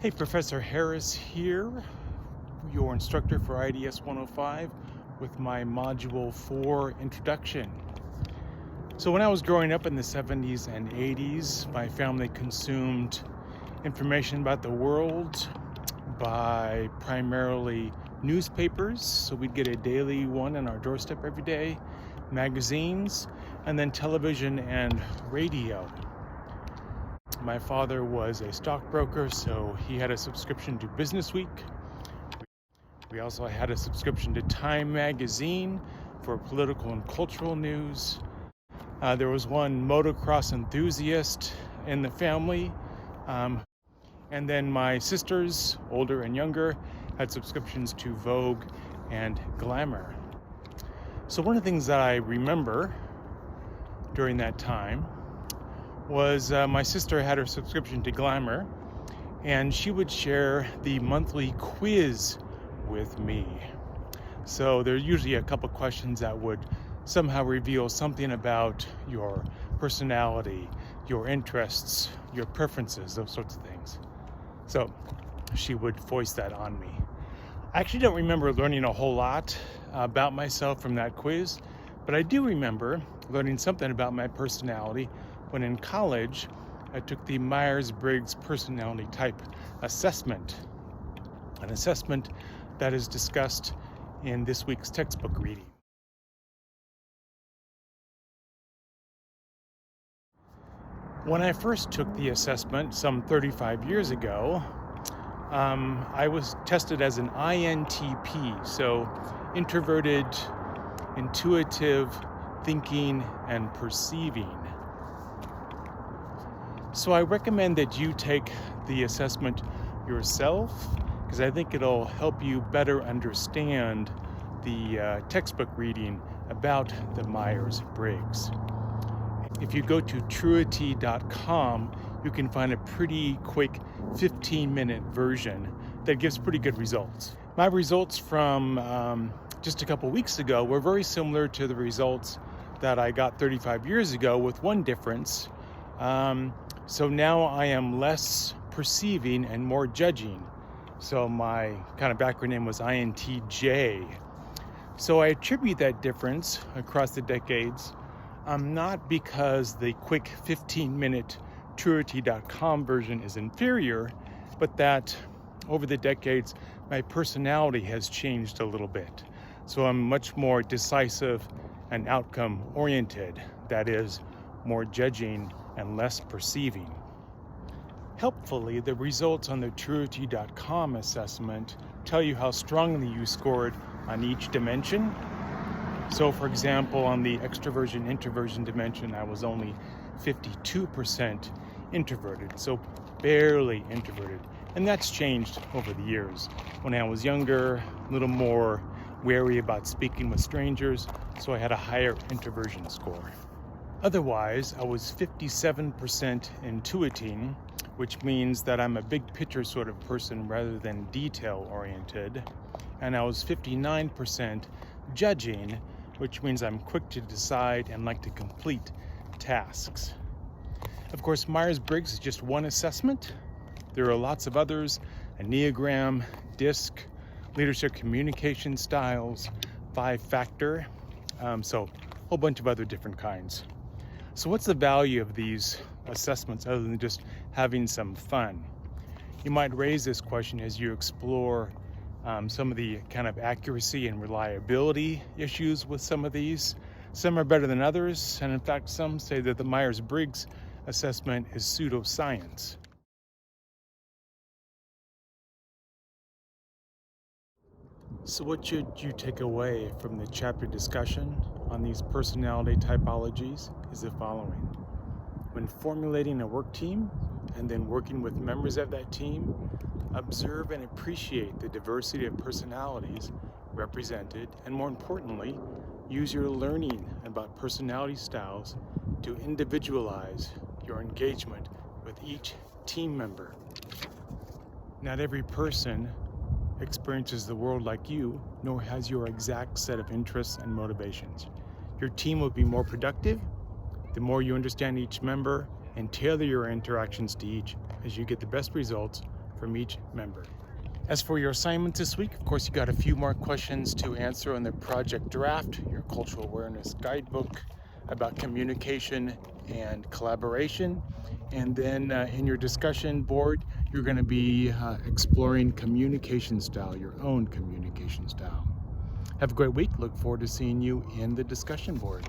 Hey, Professor Harris here, your instructor for IDS-105 with my Module 4 introduction. So when I was growing up in the 70s and 80s, my family consumed information about the world by primarily newspapers. So we'd get a daily one on our doorstep every day, magazines, and then television and radio. My father was a stockbroker, so he had a subscription to Business Week. We also had a subscription to Time magazine for political and cultural news. There was one motocross enthusiast in the family. And then my sisters, older and younger, had subscriptions to Vogue and Glamour. So one of the things that I remember during that time was my sister had her subscription to Glamour, and she would share the monthly quiz with me. So there are usually a couple questions that would somehow reveal something about your personality, your interests, your preferences, those sorts of things. So she would foist that on me. I actually don't remember learning a whole lot about myself from that quiz, but I do remember learning something about my personality when in college I took the Myers-Briggs personality type assessment, an assessment that is discussed in this week's textbook reading. When I first took the assessment some 35 years ago, I was tested as an INTP, so introverted, intuitive, thinking, and perceiving. So I recommend that you take the assessment yourself, because I think it'll help you better understand the textbook reading about the Myers-Briggs. If you go to truity.com, you can find a pretty quick 15-minute version that gives pretty good results. My results from just a couple weeks ago were very similar to the results that I got 35 years ago, with one difference. So now I am less perceiving and more judging. So my kind of acronym was INTJ. So I attribute that difference across the decades, not because the quick 15-minute truity.com version is inferior, but that over the decades, my personality has changed a little bit. So I'm much more decisive and outcome-oriented, that is, more judging and less perceiving. Helpfully, the results on the truity.com assessment tell you how strongly you scored on each dimension. So for example, on the extroversion introversion dimension, I was only 52% introverted, so barely introverted. And that's changed over the years. When I was younger, a little more wary about speaking with strangers, so I had a higher introversion score. Otherwise, I was 57% intuiting, which means that I'm a big picture sort of person rather than detail oriented. And I was 59% judging, which means I'm quick to decide and like to complete tasks. Of course, Myers-Briggs is just one assessment. There are lots of others: Enneagram, DISC, leadership communication styles, 5-factor, so a whole bunch of other different kinds. So what's the value of these assessments other than just having some fun? You might raise this question as you explore some of the kind of accuracy and reliability issues with some of these. Some are better than others, and in fact, some say that the Myers-Briggs assessment is pseudoscience. So what should you take away from the chapter discussion on these personality typologies is the following. When formulating a work team and then working with members of that team, observe and appreciate the diversity of personalities represented, and more importantly, use your learning about personality styles to individualize your engagement with each team member. Not every person experiences the world like you, nor has your exact set of interests and motivations. Your team will be more productive the more you understand each member and tailor your interactions to each, as you get the best results from each member. As for your assignments this week, of course, you got a few more questions to answer on the project draft, your cultural awareness guidebook about communication and collaboration. And then in your discussion board, you're going to be exploring communication style, your own communication style. Have a great week. Look forward to seeing you in the discussion board.